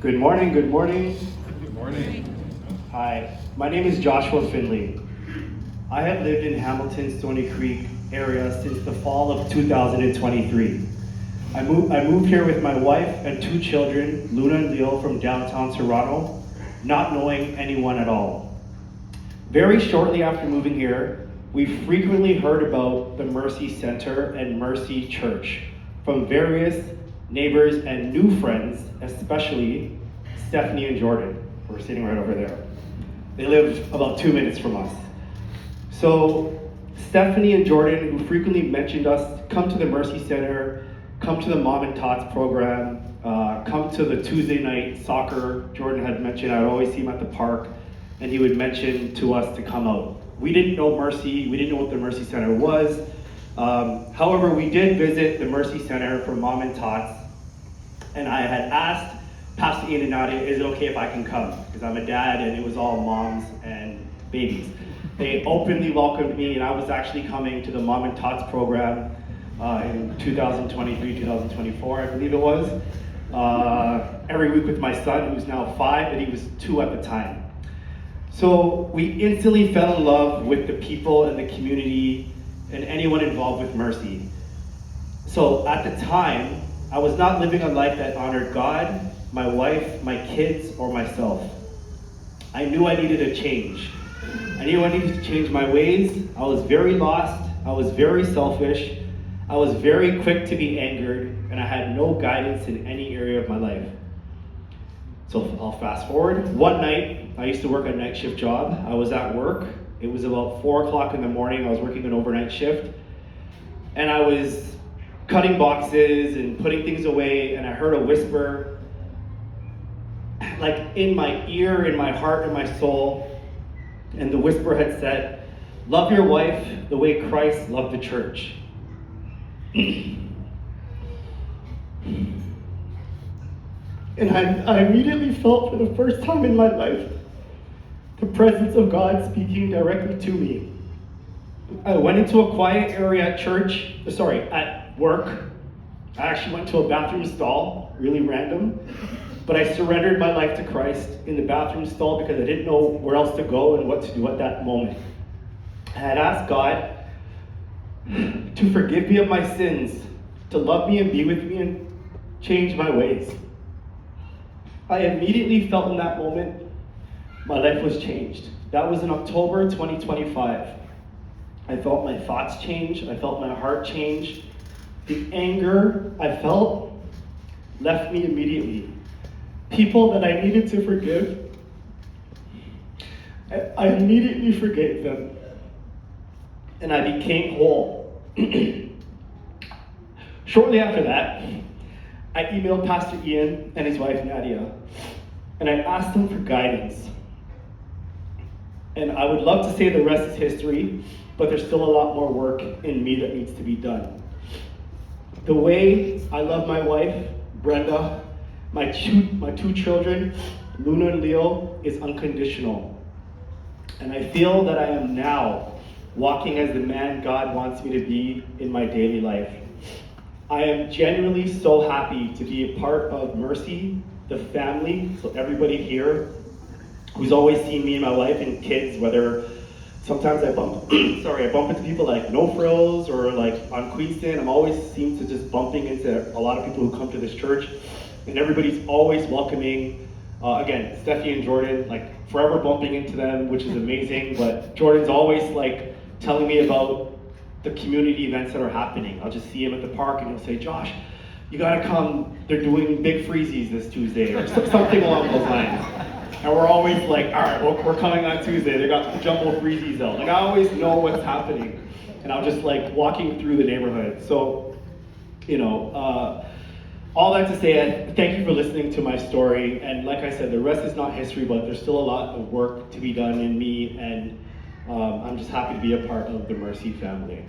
Good morning, good morning. Good morning. Hi, my name is Joshua Findlay. I have lived in Hamilton, Stony Creek area since the fall of 2023. I moved here with my wife and two children, Luna and Leo, from downtown Toronto, not knowing anyone at all. Very shortly after moving here, we frequently heard about the Mercy Center and Mercy Church from various neighbors and new friends, especially Stephanie and Jordan, who are sitting right over there. They live about 2 minutes from us. So Stephanie and Jordan, who frequently mentioned us, come to the Mercy Center, come to the Mom and Tots program, come to the Tuesday night soccer. Jordan had mentioned I would always see him at the park, and he would mention to us to come out. We didn't know Mercy, we didn't know what the Mercy Center was. However, we did visit the Mercy Center for Mom and Tots, and I had asked Pastor Ian and Nadia, is it okay if I can come? Because I'm a dad and it was all moms and babies. They openly welcomed me, and I was actually coming to the Mom and Tots program in 2023, 2024, I believe it was, every week with my son, who's now 5, but he was 2 at the time. So we instantly fell in love with the people and the community and anyone involved with Mercy. So at the time, I was not living a life that honored God, my wife, my kids, or myself. I knew I needed a change. I knew I needed to change my ways. I was very lost. I was very selfish. I was very quick to be angered, and I had no guidance in any area of my life. So I'll fast forward. One night, I used to work a night shift job. I was at work. It was about 4 o'clock in the morning. I was working an overnight shift. And I was cutting boxes and putting things away, and I heard a whisper, like in my ear, in my heart, in my soul. And the whisper had said, "Love your wife the way Christ loved the church." And I immediately felt for the first time in my life the presence of God speaking directly to me. I went into a quiet area at work. I actually went to a bathroom stall, really random, but I surrendered my life to Christ in the bathroom stall because I didn't know where else to go and what to do at that moment. I had asked God to forgive me of my sins, to love me and be with me and change my ways. I immediately felt in that moment my life was changed. That was in October 2025. I felt my thoughts change. I felt my heart change. The anger I felt left me immediately. People that I needed to forgive, I immediately forgave them. And I became whole. Shortly after that, I emailed Pastor Ian and his wife Nadia, and I asked them for guidance. And I would love to say the rest is history, but there's still a lot more work in me that needs to be done. The way I love my wife, Brenda, my two children, Luna and Leo, is unconditional. And I feel that I am now walking as the man God wants me to be in my daily life. I am genuinely so happy to be a part of Mercy, the family, so everybody here who's always seen me and my wife and kids, whether sometimes I bump into people like No Frills or like on Queenston. I'm always seems to just bumping into a lot of people who come to this church, and everybody's always welcoming. Again, Steffi and Jordan, like forever bumping into them, which is amazing, but Jordan's always like telling me about the community events that are happening. I'll just see him at the park and he'll say, "Josh, you gotta come, they're doing big freezies this Tuesday," or something along those lines. And we're always like, all right, well, we're coming on Tuesday. They got jumbo freezies out. Like I always know what's happening. And I'm just like walking through the neighborhood. So, all that to say, thank you for listening to my story. And like I said, the rest is not history, but there's still a lot of work to be done in me. And I'm just happy to be a part of the Mercy family.